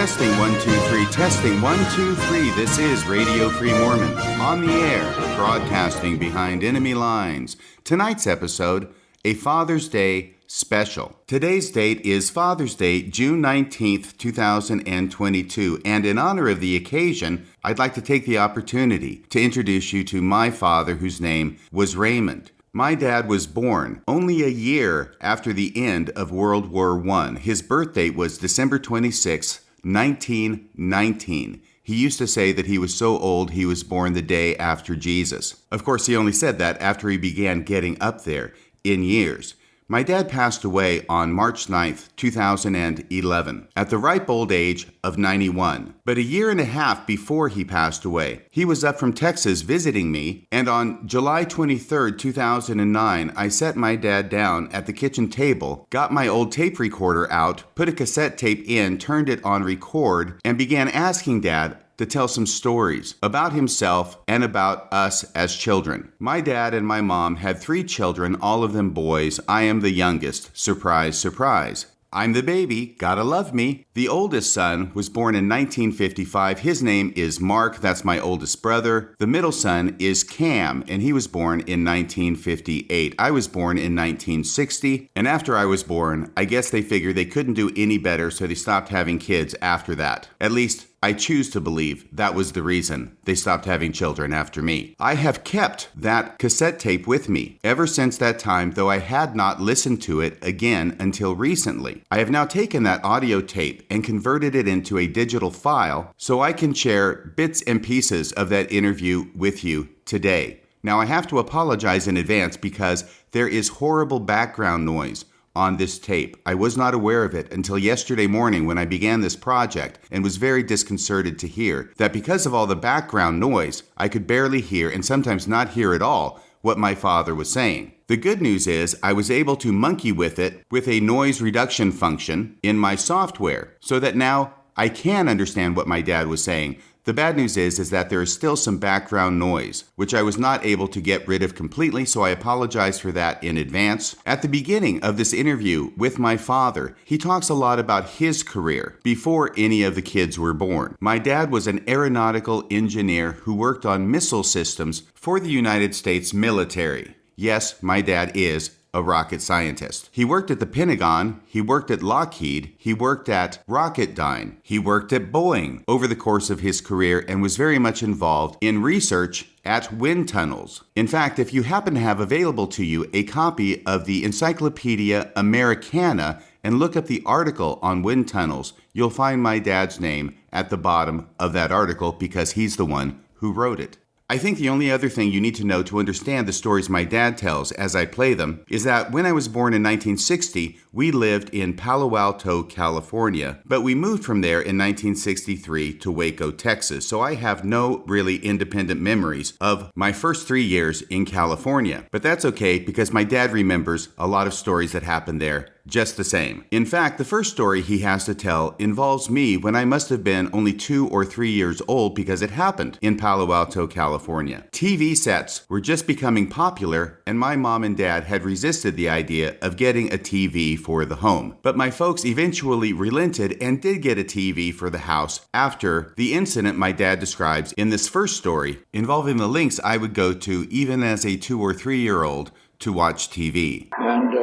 Testing 1, 2, 3. Testing 1, 2, 3. This is Radio Free Mormon on the air, broadcasting behind enemy lines. Tonight's episode, a Father's Day special. Today's date is Father's Day, June 19th, 2022, and in honor of the occasion, I'd like to take the opportunity to introduce you to my father, whose name was Raymond. My dad was born only a year after the end of World War I. His birth date was December 26, 1919. He used to say that he was so old he was born the day after Jesus. Of course, he only said that after he began getting up there in years. My dad passed away on March 9th, 2011, at the ripe old age of 91. But a year and a half before he passed away, he was up from Texas visiting me, and on July 23rd, 2009, I set my dad down at the kitchen table, got my old tape recorder out, put a cassette tape in, turned it on record, and began asking Dad to tell some stories about himself and about us as children. My dad and my mom had 3 children, all of them boys. I am the youngest. Surprise, surprise. I'm the baby. Gotta love me. The oldest son was born in 1955. His name is Mark. That's my oldest brother. The middle son is Cam, and he was born in 1958. I was born in 1960, and after I was born, I guess they figured they couldn't do any better, so they stopped having kids after that. At least, I choose to believe that was the reason they stopped having children after me. I have kept that cassette tape with me ever since that time, though I had not listened to it again until recently. I have now taken that audio tape and converted it into a digital file so I can share bits and pieces of that interview with you today. Now, I have to apologize in advance because there is horrible background noise on this tape. I was not aware of it until yesterday morning when I began this project and was very disconcerted to hear that because of all the background noise, I could barely hear and sometimes not hear at all what my father was saying. The good news is I was able to monkey with it with a noise reduction function in my software so that now I can understand what my dad was saying. The bad news is that there is still some background noise, which I was not able to get rid of completely, so I apologize for that in advance. At the beginning of this interview with my father, he talks a lot about his career before any of the kids were born. My dad was an aeronautical engineer who worked on missile systems for the United States military. Yes, my dad is a rocket scientist. He worked at the Pentagon, he worked at Lockheed, he worked at Rocketdyne, he worked at Boeing over the course of his career and was very much involved in research at wind tunnels. In fact, if you happen to have available to you a copy of the Encyclopedia Americana and look up the article on wind tunnels, you'll find my dad's name at the bottom of that article because he's the one who wrote it. I think the only other thing you need to know to understand the stories my dad tells as I play them is that when I was born in 1960, we lived in Palo Alto, California, but we moved from there in 1963 to Waco, Texas, so I have no really independent memories of my first 3 years in California. But that's okay because my dad remembers a lot of stories that happened there just the same. In fact, the first story he has to tell involves me when I must have been only 2 or 3 years old because it happened in Palo Alto, California. TV sets were just becoming popular and my mom and dad had resisted the idea of getting a TV for the home. But my folks eventually relented and did get a TV for the house after the incident my dad describes in this first story involving the links I would go to even as a 2 or 3 year old to watch TV. And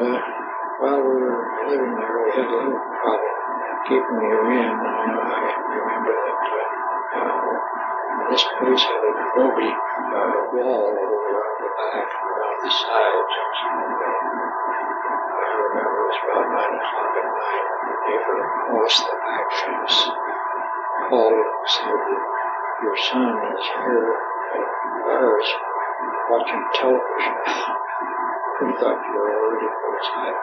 while we were living there, we had a little problem keeping the in. I remember that this place had an adobe wall over on the back and around the sides. I remember it was about 9 o'clock at night when the neighbor across the back fence called and said that your son is here at ours watching television. We thought you were already outside.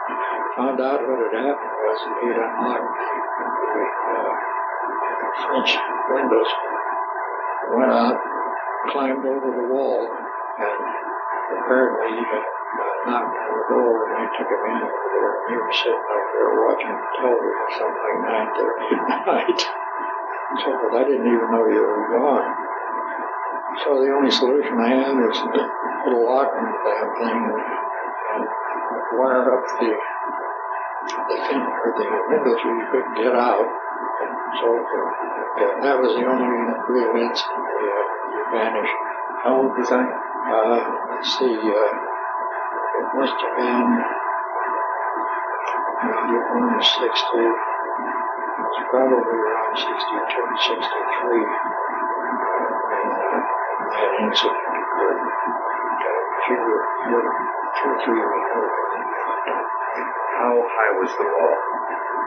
Found out what had happened was that he'd unlocked the French windows, went out, climbed over the wall, and apparently he had knocked on the door and they took him in over there. And he was sitting over there watching television or something like 9:30 at night. So, but I didn't even know you were gone. So the only solution I had was to put a lock on the damn thing and wire up the the windows where you couldn't get out, and so forth. That was the only real incident we vanished. How old was I? Let's see, it must have been, you're born in 60, it's probably around 62, 63, when that incident occurred. You were 2 or 3 years old. How high was the wall?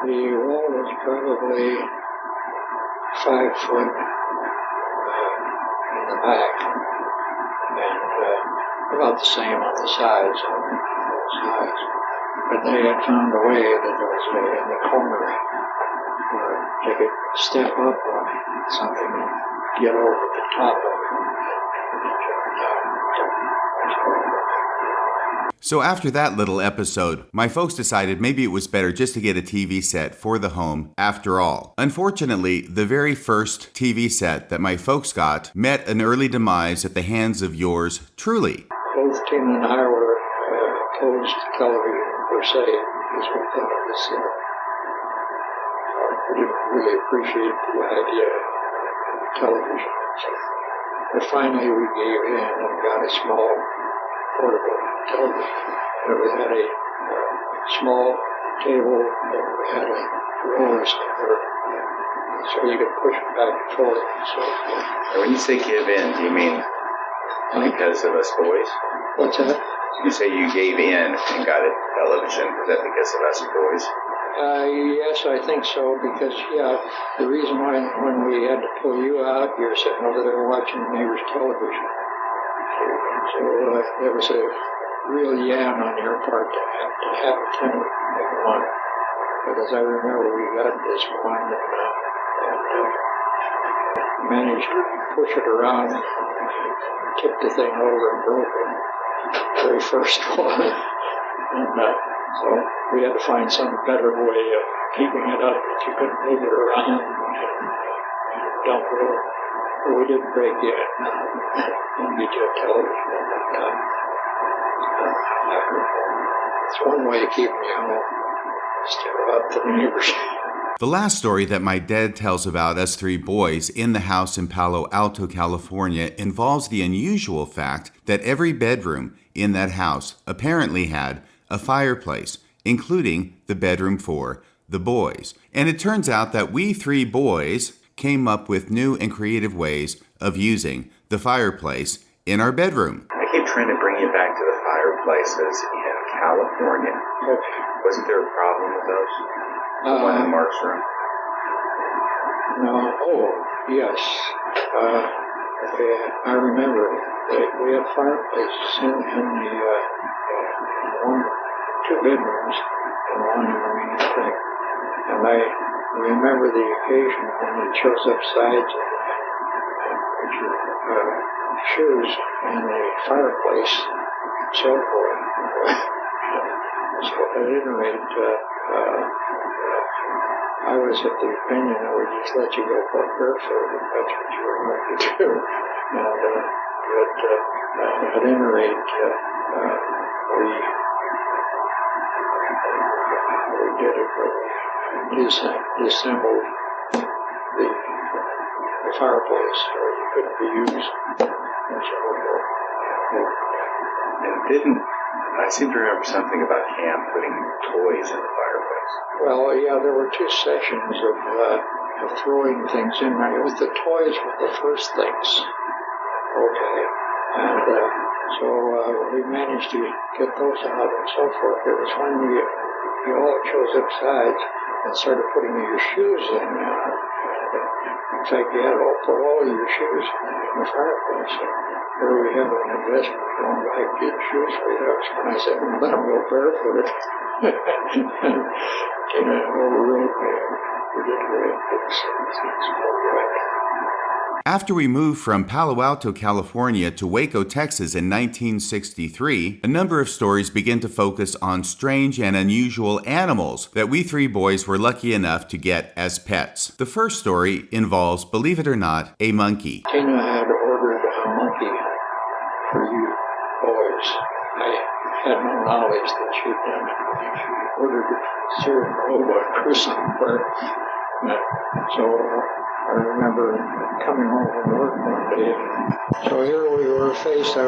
The wall was probably 5 foot in the back, and about the same on the sides, on both sides. But they had found a way that there was in the corner where they could step up on something and get over the top of it. So after that little episode, my folks decided maybe it was better just to get a TV set for the home after all. Unfortunately, the very first TV set that my folks got met an early demise at the hands of yours truly. Both Tina and I were opposed to television per se, because we thought it was, we didn't really appreciate the idea of television. But finally we gave in and got a small portable television. And we had a small table and we had a rollers there, so you could push it back and forth and so forth. When you say give in, do you mean because of us boys? What's that? You say you gave in and got a television. Is that because of us boys? Yes, I think so, because, the reason why when we had to pull you out, you were sitting over there watching the neighbor's television. So there was a real yam on your part to have a tenant if you wanted. But as I remember, we got this one and managed to push it around, tipped the thing over and broke it. The very first one. And so we had to find some better way of keeping it up that you couldn't move it around and dump it over. But we didn't break it and get you a television at that time. It's one way of keeping you home. Stare up to the neighbors. The last story that my dad tells about us 3 boys in the house in Palo Alto, California, involves the unusual fact that every bedroom in that house apparently had a fireplace, including the bedroom for the boys. And it turns out that we 3 boys came up with new and creative ways of using the fireplace in our bedroom. I keep trying to bring you back to the fireplaces in California. Wasn't there a problem with those? The one in Mark's room? No. Oh, yes. I remember that we had fireplaces in the one, 2 bedrooms and one in the main thing. And I remember the occasion when you chose up sides and put your shoes in the fireplace and so forth. So at any rate, I was of the opinion I would just let you go barefoot if that's what you were going to do. And, at any rate, we did it. We disassembled the fireplace so it couldn't be used and so forth. And I seem to remember something about Cam putting toys in the fireplace. Well, there were 2 sessions of throwing things in there. It was the toys were the first things. Okay. And so we managed to get those out and so forth. It was when you all chose up sides and started putting your shoes in. In fact, you had to put all your shoes in the fireplace. Here we have an investment going by kid shoes for you. That was when I said, let them go barefooted. Overruled me. We did really fix it. After we moved from Palo Alto, California to Waco, Texas in 1963, a number of stories began to focus on strange and unusual animals that we 3 boys were lucky enough to get as pets. The first story involves, believe it or not, a monkey. Tina had ordered a monkey for you boys. I had no knowledge that she'd done it. She ordered it served over somewhere. So I remember coming home from work one day. So here I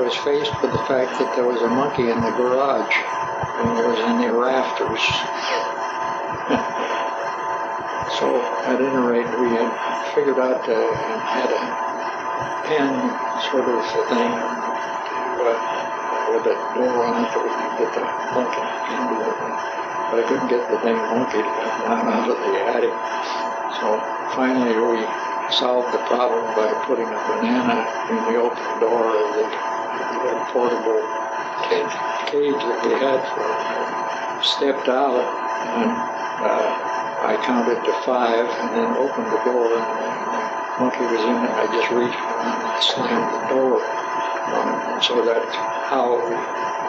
was faced with the fact that there was a monkey in the garage, and it was in the rafters. So at any rate, we had figured out and had a pen sort of thing with a door on it that we could get the monkey into it. But I couldn't get the dang monkey to come out of the attic. So finally we solved the problem by putting a banana in the open door of the little portable cage that we had for it. Stepped out and I counted to 5 and then opened the door and the monkey was in it. I just reached around and slammed the door. And so that's how we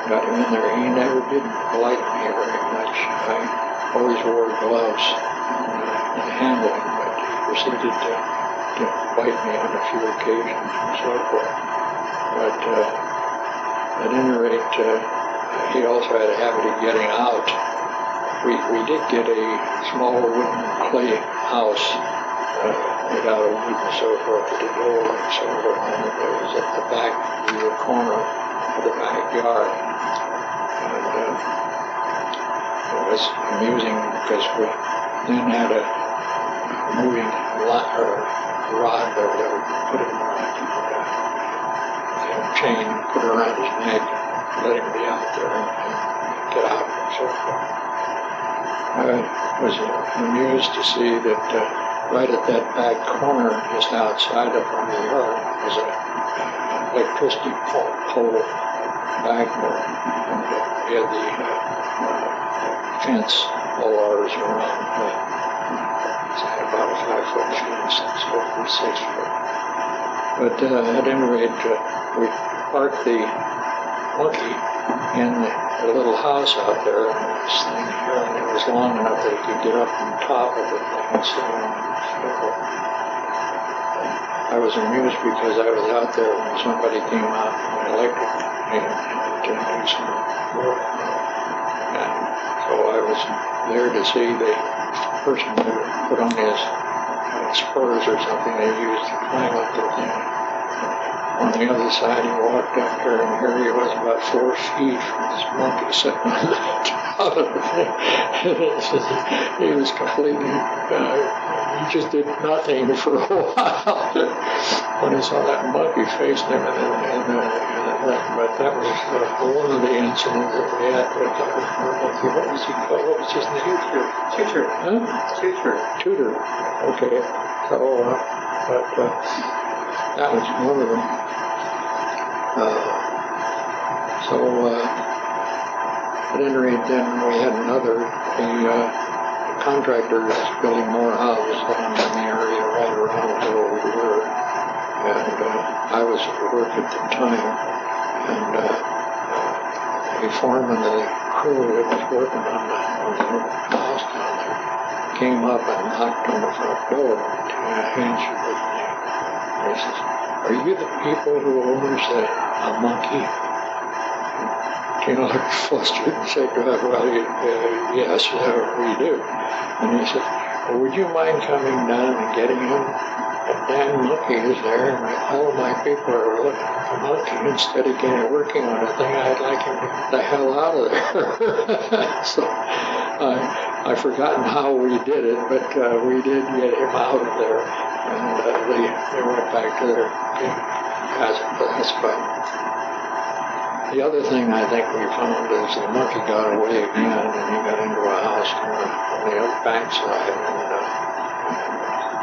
got him in there. He never did like me very much. I always wore gloves to handle him, but he proceeded to bite me on a few occasions and so forth. But at any rate, he also had a habit of getting out. We did get a small wooden clay house made out of wood and so forth with a door and so forth on it that was at the back of the corner of the backyard. And it was amusing because we then had a moving rod or whatever, put it on a chain, put it around his neck, let him be out there and get out and so forth. I was amused to see that right at that back corner, just outside of our yard, was an electricity pole back there. And we had the fence all ours around. It's about a 5-foot fence, so 6 foot. But at any rate, we parked the monkey in a little house out there, and this thing here, and it was long enough that he could get up on top of it and sit on it. I was amused because I was out there when somebody came out from the electric man to do some work. And so I was there to see the person who put on his spurs or something they used to climb up the thing. On the other side, he walked up here, and here he was about 4 feet from this monkey sitting on the top of the thing. He was completely, he just did nothing for a while when he saw that monkey facing him. But that was one of the incidents that we had with our monkey. What was he called? What was his name? Tutor. Huh? Tutor. Okay. So, that was one of them. At any rate, then we had another. The contractor was building more houses down in the area right around where we were. And I was at work at the time. And the foreman of the crew that was working on the house down there came up and knocked on the front door and answered with me. He says, "Are you the people who owns a monkey?" I flustered and said, "Well, yes, we do." And he said, "Well, would you mind coming down and getting him? A damn monkey is there, and all of my people are looking for a monkey. Instead of getting working on a thing, I'd like him to get the hell out of there." So I've forgotten how we did it, but we did get him out of there. And they went back to their that's fun. The other thing I think we found is the monkey got away again, and he got into a house on the other backside, and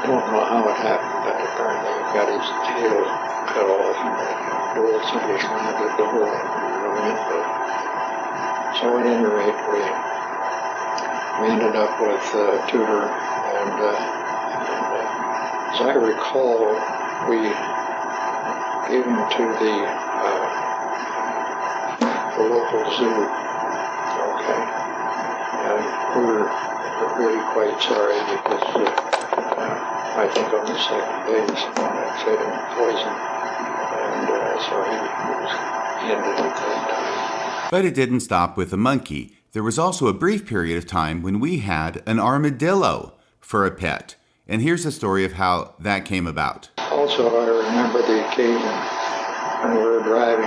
I don't know how it happened, but apparently he got his tail cut off, and the door, somebody slammed the door and went in. So at any rate, we ended up with Tudor, and as I recall, we gave him to the local zoo, okay, and we were really quite sorry because I think on the second day someone had fed him poison, and so he ended at that time. But it didn't stop with a monkey. There was also a brief period of time when we had an armadillo for a pet. And here's the story of how that came about. Also, I remember the occasion when we were driving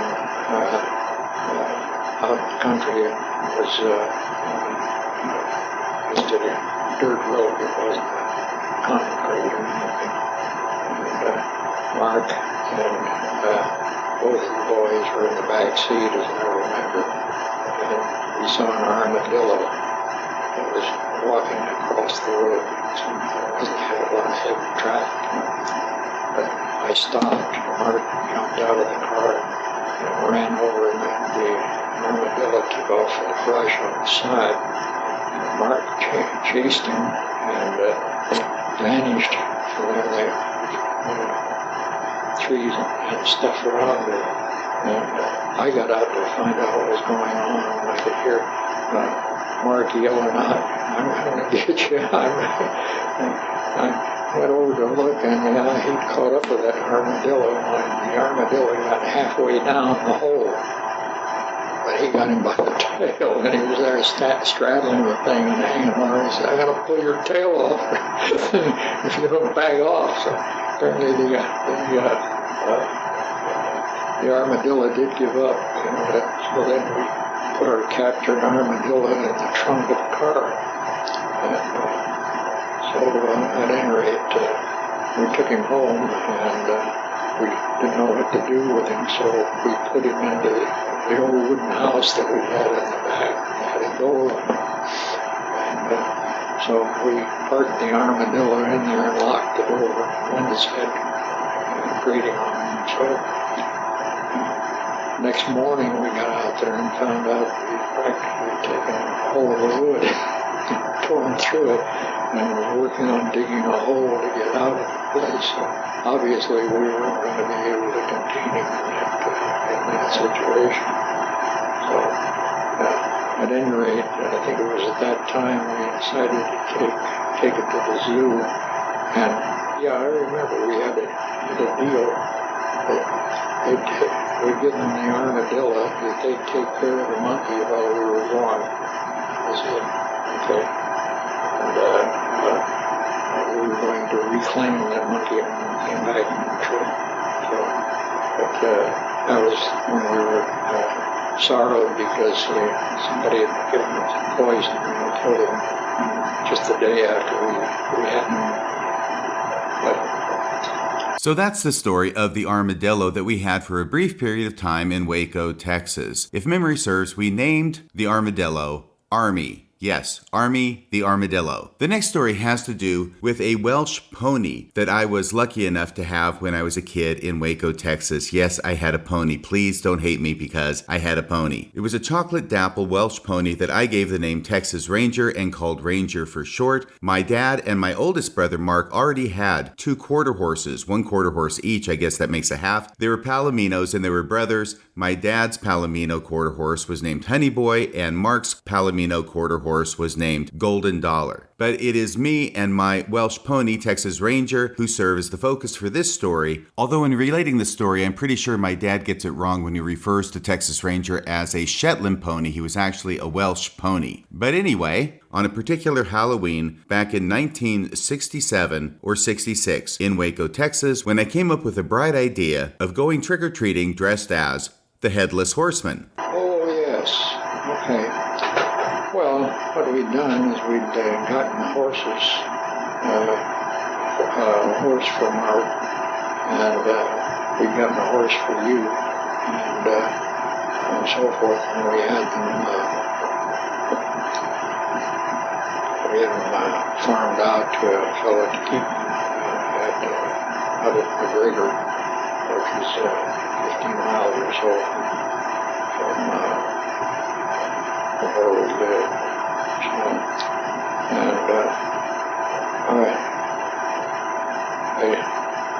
out the country. It was just a dirt road. It wasn't concrete or anything. And Mark and both of the boys were in the back seat, as I remember. And we saw an armadillo that was walking across the road. So it didn't have a lot of heavy traffic. But I stopped. Mark jumped out of the car and ran over, and the armadillo took off in the brush on the side. And Mark chased him and vanished from there. Trees and stuff around it. And I got out to find out what was going on, and I could hear Mark yelling out, "I'm going to get you." I went over to look, and he'd caught up with that armadillo, and the armadillo got halfway down the hole. But he got him by the tail, and he was there straddling the thing and hanging on. He said, "I'm going to pull your tail off if you don't back off." So apparently the armadillo did give up, and so then we put our captured armadillo in the trunk of the car. And, so at any rate, we took him home, and we didn't know what to do with him, so we put him into the old wooden house that we had in the back. It had a door on it. And so we parked the armadillo in there and locked the door. Went his head grating on him. So next morning we got out there and found out we'd practically taken a hole of the wood, torn through it, and was working on digging a hole to get out of the place. So obviously we weren't going to be able to contain him in that situation. So at any rate, I think it was at that time we decided to take it to the zoo. And yeah, I remember we had a deal that we'd given the armadillo that they'd take care of the monkey while we were gone. That was it. Okay. And we were going to reclaim that monkey when we came back in the trip. So, but that was when we were sorrowed because somebody had given us poison and killed him just the day after we had him. So that's the story of the armadillo that we had for a brief period of time in Waco, Texas. If memory serves, we named the armadillo Army. Yes, Army the armadillo. The next story has to do with a Welsh pony that I was lucky enough to have when I was a kid in Waco, Texas. Yes, I had a pony. Please don't hate me because I had a pony. It was a chocolate dapple Welsh pony that I gave the name Texas Ranger and called Ranger for short. My dad and my oldest brother Mark already had 2 quarter horses, 1 quarter horse each. I guess that makes a half. They were Palominos and they were brothers. My dad's Palomino quarter horse was named Honey Boy, and Mark's Palomino quarter horse was named Golden Dollar. But it is me and my Welsh pony, Texas Ranger, who serve as the focus for this story. Although in relating the story, I'm pretty sure my dad gets it wrong when he refers to Texas Ranger as a Shetland pony. He was actually a Welsh pony. But anyway, on a particular Halloween back in 1967 or 66 in Waco, Texas, when I came up with a bright idea of going trick-or-treating dressed as the Headless Horseman. Oh, yes. Okay. Well, what we'd done is we'd gotten horses, a horse for Mark, and we'd gotten a horse for you, and so forth, and we had them farmed out to a fellow to keep out at McGregor, which was 15 miles or so from where we lived. So, and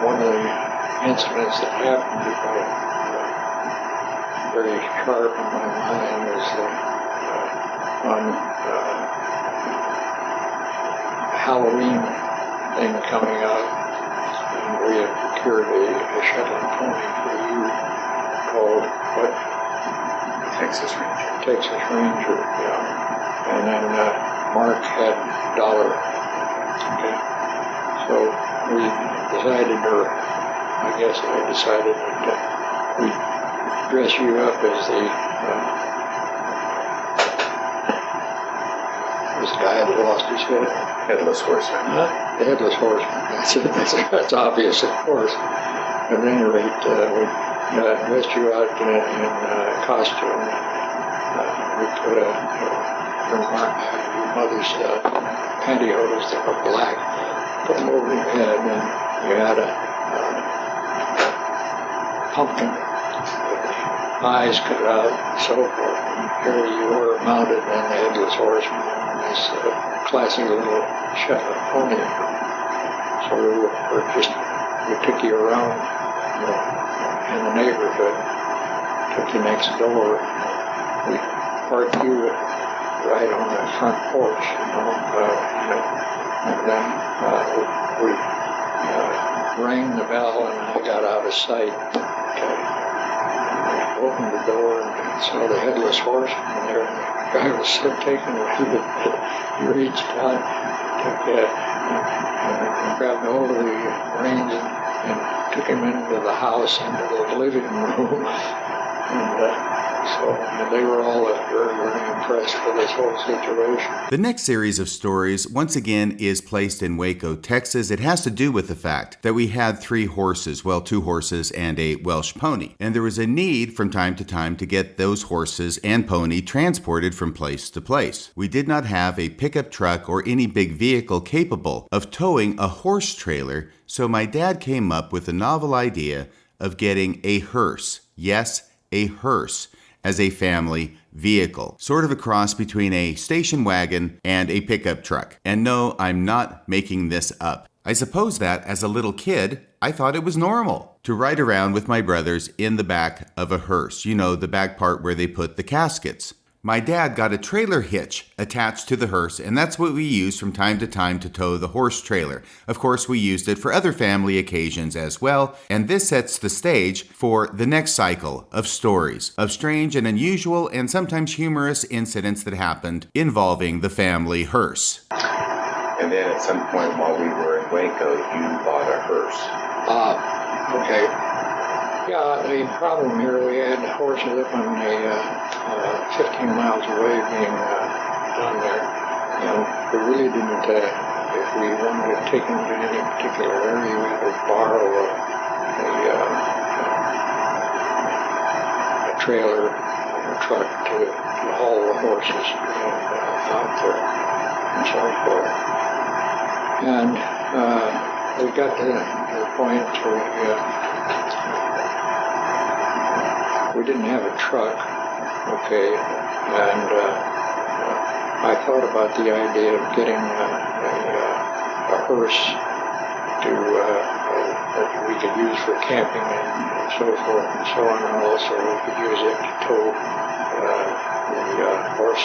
one of the incidents that happened very sharp in my mind was on Halloween thing coming up, and we had procured a Shetland pony for you called what? Texas Ranger. Texas Ranger, and then Mark had Dollar. Okay, so we decided, or I guess I decided that we'd dress you up as the this guy that lost his head. Headless Horseman. The Headless Horseman. That's obvious, of course. At any rate, we dressed you out in costume. We put your mother's pantyhose that were black, put them over your head, and you had a pumpkin with eyes cut out and so forth. And here you were mounted on the Headless Horseman on this classy little Shetland pony. So we took you around in the neighborhood, took you next door. We parked you right on the front porch, and then we rang the bell, and I got out of sight. I opened the door and saw the Headless Horseman there. The guy was so taken away that he reached out, and grabbed hold of the reins and took him into the house, into the living room. And they were all very, very impressed with this whole situation. The next series of stories, once again, is placed in Waco, Texas. It has to do with the fact that we had 3 horses, well, 2 horses and a Welsh pony. And there was a need from time to time to get those horses and pony transported from place to place. We did not have a pickup truck or any big vehicle capable of towing a horse trailer, so my dad came up with the novel idea of getting a hearse. Yes, a hearse. As a family vehicle, sort of a cross between a station wagon and a pickup truck. And no, I'm not making this up. I suppose that as a little kid, I thought it was normal to ride around with my brothers in the back of a hearse. You know, the back part where they put the caskets. My dad got a trailer hitch attached to the hearse, and that's what we used from time to time to tow the horse trailer. Of course, we used it for other family occasions as well, and this sets the stage for the next cycle of stories of strange and unusual and sometimes humorous incidents that happened involving the family hearse. And then at some point while we were in Waco, you bought a hearse. Okay. Yeah, the problem here, we had horses up on the 15 miles away being done there. And we really didn't, if we wanted to take them to any particular area, we would borrow a trailer or a truck to haul the horses out there and so forth. And we got to the point where we didn't have a truck, okay, and I thought about the idea of getting a hearse that we could use for camping and so forth and so on, and also we could use it to tow the horse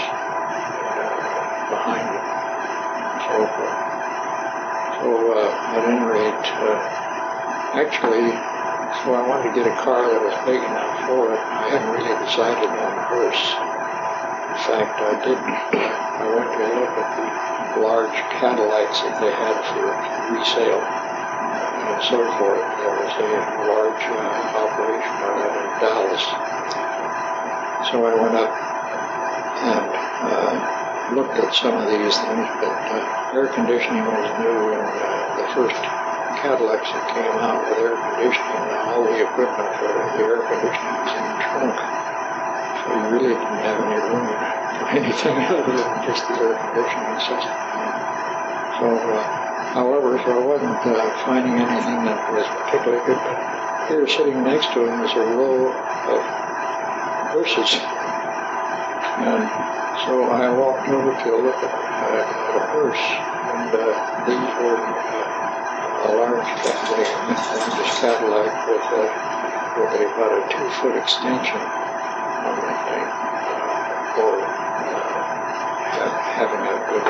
behind it and so forth. So at any rate, actually, so I wanted to get a car that was big enough for it. I hadn't really decided on a hearse. In fact, I went to look at the large Cadillacs that they had for resale and so forth. There was a large operation on that in Dallas. So I went up and looked at some of these things, but air conditioning was new, and the first Cadillacs that came out with air conditioning, all the equipment for the air conditioning was in the trunk. So you really didn't have any room for anything other than just the air conditioning system. So, however, I wasn't finding anything that was particularly good. But here, sitting next to him, was a row of hearses. And so I walked over to look at a hearse, and these were a large Cadillac with about a 2-foot extension on the thing for having a good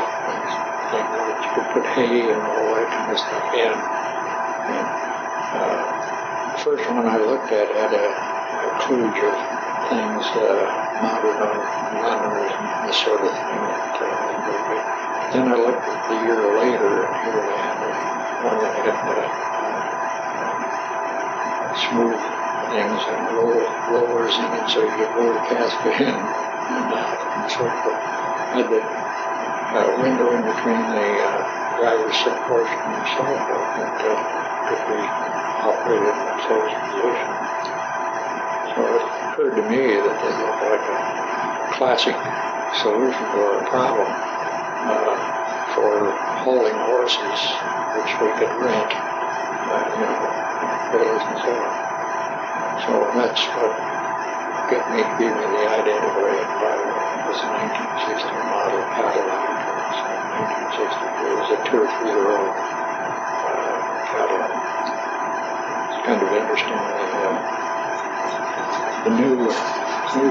thing that you could put hay and all that kind of stuff in. And the first one I looked at had a kludge of things mounted on runners and this sort of thing. Then I looked at the year later, and here they had one that had smooth things and rollers in it, so you could roll the casket in and out and so forth. Had the window in between the driver's seat portion and so forth that could be operated in a closed position. So it occurred to me that they looked like a classic solution to our problem for hauling horses, which we could rent, trailers and so on. So that's what gave me the idea to go ahead and buy one. It was a 1960 model Cadillac. So 1960, it was a 2 or 3 year old Cadillac. It's kind of interesting. The new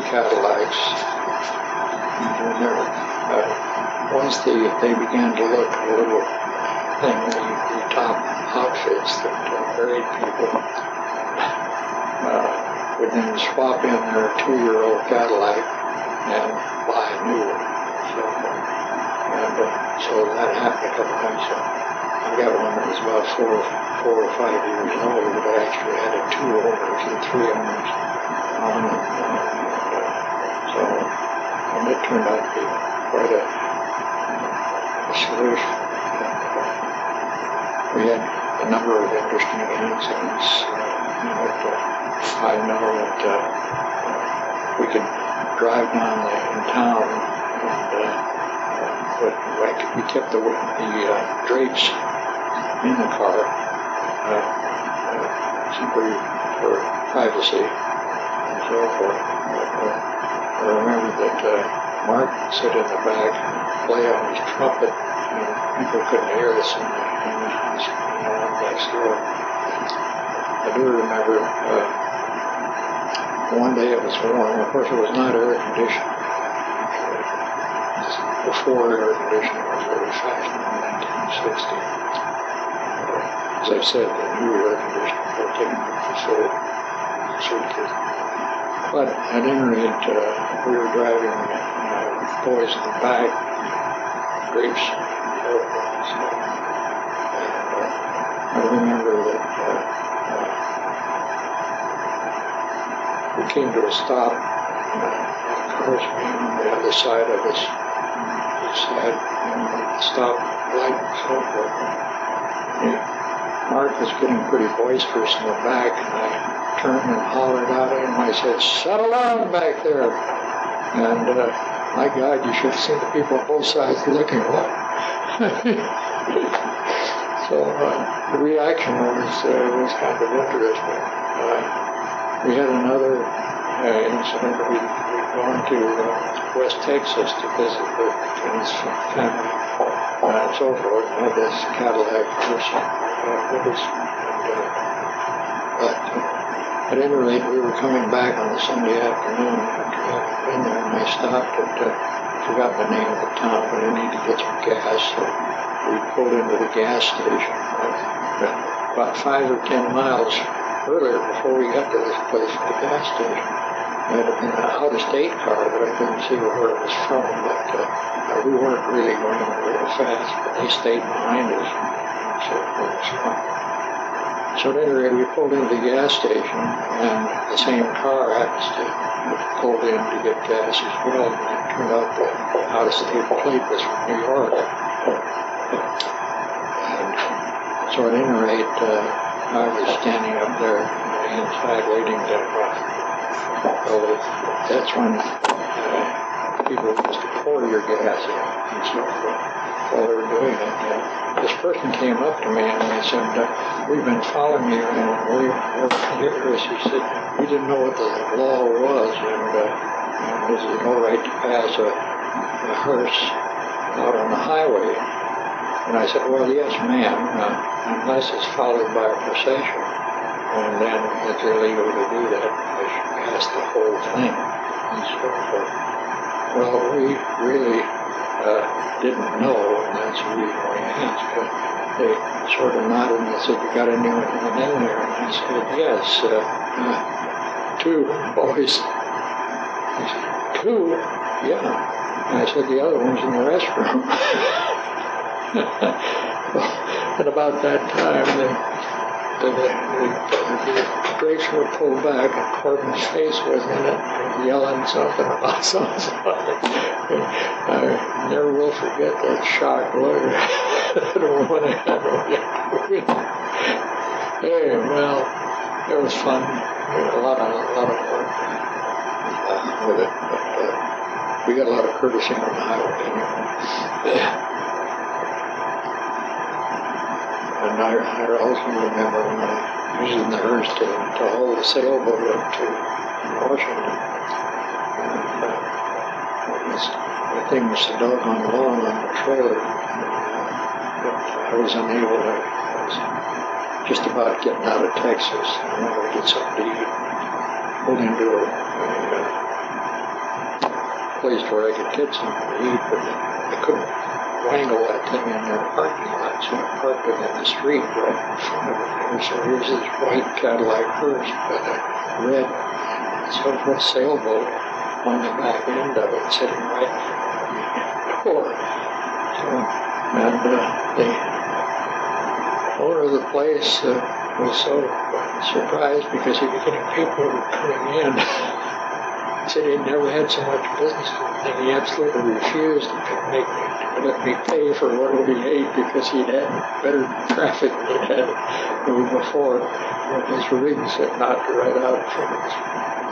Cadillacs, once they began to look a little thing, the top outfits that married people would then swap in their 2-year-old Cadillac and buy a new one. So that happened a couple times. So I got one that was about 4 or 5 years old, but I actually had 2 owners and 3 owners on it. And it turned out to be quite a solution. We had a number of interesting incidents. I know that we could drive down in town, and we kept the drapes in the car simply for privacy and so forth. I remember that Mark would sit in the back and play on his trumpet, and people couldn't hear us in the house next door. I do remember one day it was warm. Of course, it was not air conditioning. Before air conditioning was really fashioned in 1960. As I said, the new air conditioning were taken from the suitcase. But at any rate, we were driving boys in the back, grapes, and I remember that we came to a stop, and cars being on the other side of us, each side, the stop light and so forth. Mark was getting pretty boisterous in the back, and I turned and hollered out at him. I said, "Settle down back there!" And my God, you should have seen the people on both sides looking at him. So the reaction was kind of interesting. We had another incident. We'd gone to West Texas to visit his family and so forth. And had this Cadillac person with us. But at any rate, we were coming back on a Sunday afternoon after having been there, and I stopped at, I forgot the name of the town, but I needed to get some gas, so we pulled into the gas station. About 5 or 10 miles earlier, before we got to this place at the gas station, it had been an out-of-state car, but I couldn't see where it was from, but we weren't really going real fast, but they stayed behind us, so it was fun. So at any rate, we pulled into the gas station, and the same car happens to have pulled in to get gas as well. And it turned out the out-of-state plate was from New York. And so at any rate, I was standing up there inside waiting to that's when people used to pour your gas in and so forth while they were doing it. This person came up to me and they said, "We've been following you and we're curious." He said, "We didn't know what the law was, and is it all right to pass a hearse out on the highway?" And I said, "Well, yes, ma'am, unless it's followed by a procession, and then it's illegal to do that because you pass the whole thing and so forth." Well, we really didn't know, and that's the reason we asked, but they sort of nodded and said, "You got anyone in there?" And I said, "Yes, 2 boys He said, 2? Yeah. And I said, the other one's in the restroom. At about that time, the drapes were pulled back, and Corbin's face was in it, and yelling something about something. I never will forget that shocked look that a woman had on it. Hey, well, it was fun. We had a lot of fun with it, but we got a lot of courtesy on the highway anyway. And I also remember when I was in the hearse to haul the sailboat up to Washington. The thing was so doggone long on the trailer. I was unable to. I was just about getting out of Texas. I wanted to get something to eat. Pulled into a place where I could get something to eat, but I couldn't wangle that thing in their parking lot, so I parked it in the street right in front of it. So here's this white Cadillac hearse with a red sort of a sailboat on the back end of it, sitting right in the door. So, and the owner of the place was so surprised because he was getting people coming in. He said he'd never had so much business, and he absolutely refused to let me pay for what we ate because he'd had better traffic than he'd had before. His rig said not to right out in front of us.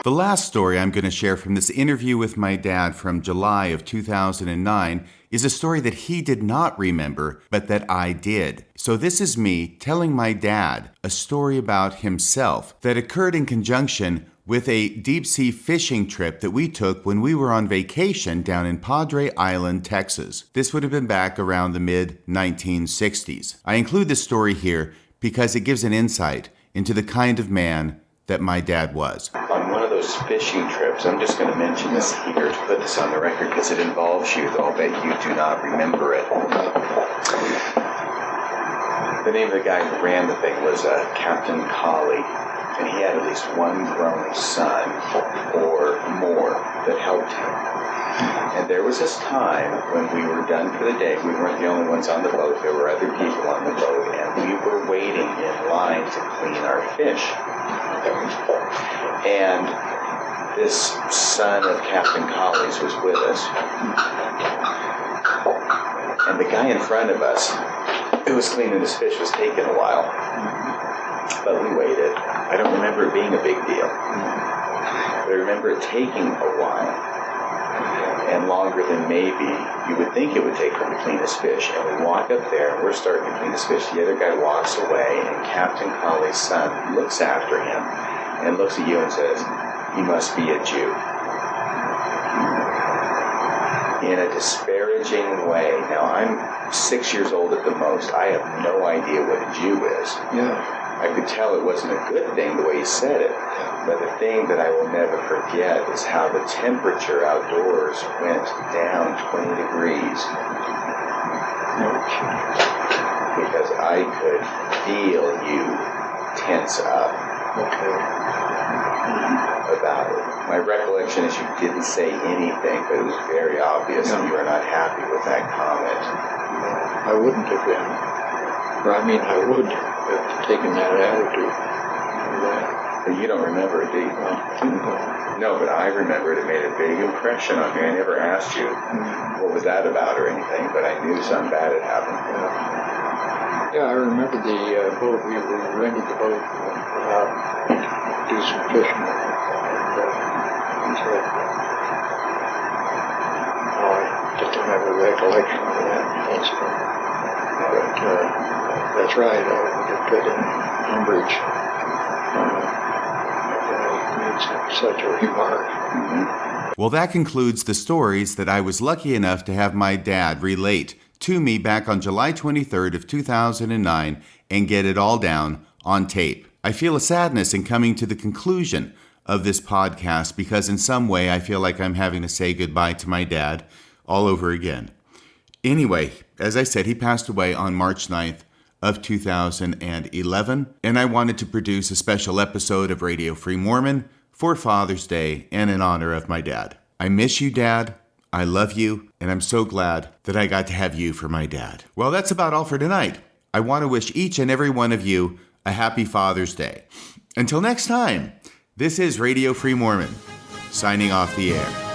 The last story I'm going to share from this interview with my dad from July of 2009 is a story that he did not remember, but that I did. So this is me telling my dad a story about himself that occurred in conjunction with a deep-sea fishing trip that we took when we were on vacation down in Padre Island, Texas. This would have been back around the mid-1960s. I include this story here because it gives an insight into the kind of man that my dad was. On one of those fishing trips, I'm just going to mention this here to put this on the record because it involves you, though I'll bet you do not remember it. The name of the guy who ran the thing was Captain Colley. And he had at least one grown son or more that helped him. And there was this time when we were done for the day. We weren't the only ones on the boat. There were other people on the boat, and we were waiting in line to clean our fish. And this son of Captain Colley's was with us. And the guy in front of us who was cleaning his fish was taking a while. But we waited. I don't remember it being a big deal. But I remember it taking a while. And longer than maybe you would think it would take him to clean his fish. And we walk up there, and we're starting to clean his fish. The other guy walks away, and Captain Colley's son looks after him and looks at you and says, "He must be a Jew." In a disparaging way. Now, I'm 6 years old at the most. I have no idea what a Jew is. Yeah. I could tell it wasn't a good thing the way he said it, but the thing that I will never forget is how the temperature outdoors went down 20 degrees. Because I could feel you tense up about it. My recollection is you didn't say anything, but it was very obvious that you were not happy with that comment. I wouldn't have been. Or I mean, I would have taken that attitude. But you don't remember it, do you? No, but I remember it. It made a big impression on me. I never asked you what was that about or anything, but I knew something bad had happened. Yeah, I remember the boat. We rented the boat to do some fishing. I just don't have a recollection of that incident. But that's right, I did put in umbrage. I made such a remark. Well, that concludes the stories that I was lucky enough to have my dad relate to me back on July 23rd of 2009 and get it all down on tape. I feel a sadness in coming to the conclusion of this podcast because in some way I feel like I'm having to say goodbye to my dad all over again. Anyway, as I said, he passed away on March 9th of 2011, and I wanted to produce a special episode of Radio Free Mormon for Father's Day and in honor of my dad. I miss you, Dad. I love you, and I'm so glad that I got to have you for my dad. Well, that's about all for tonight. I want to wish each and every one of you a happy Father's Day. Until next time, this is Radio Free Mormon, signing off the air.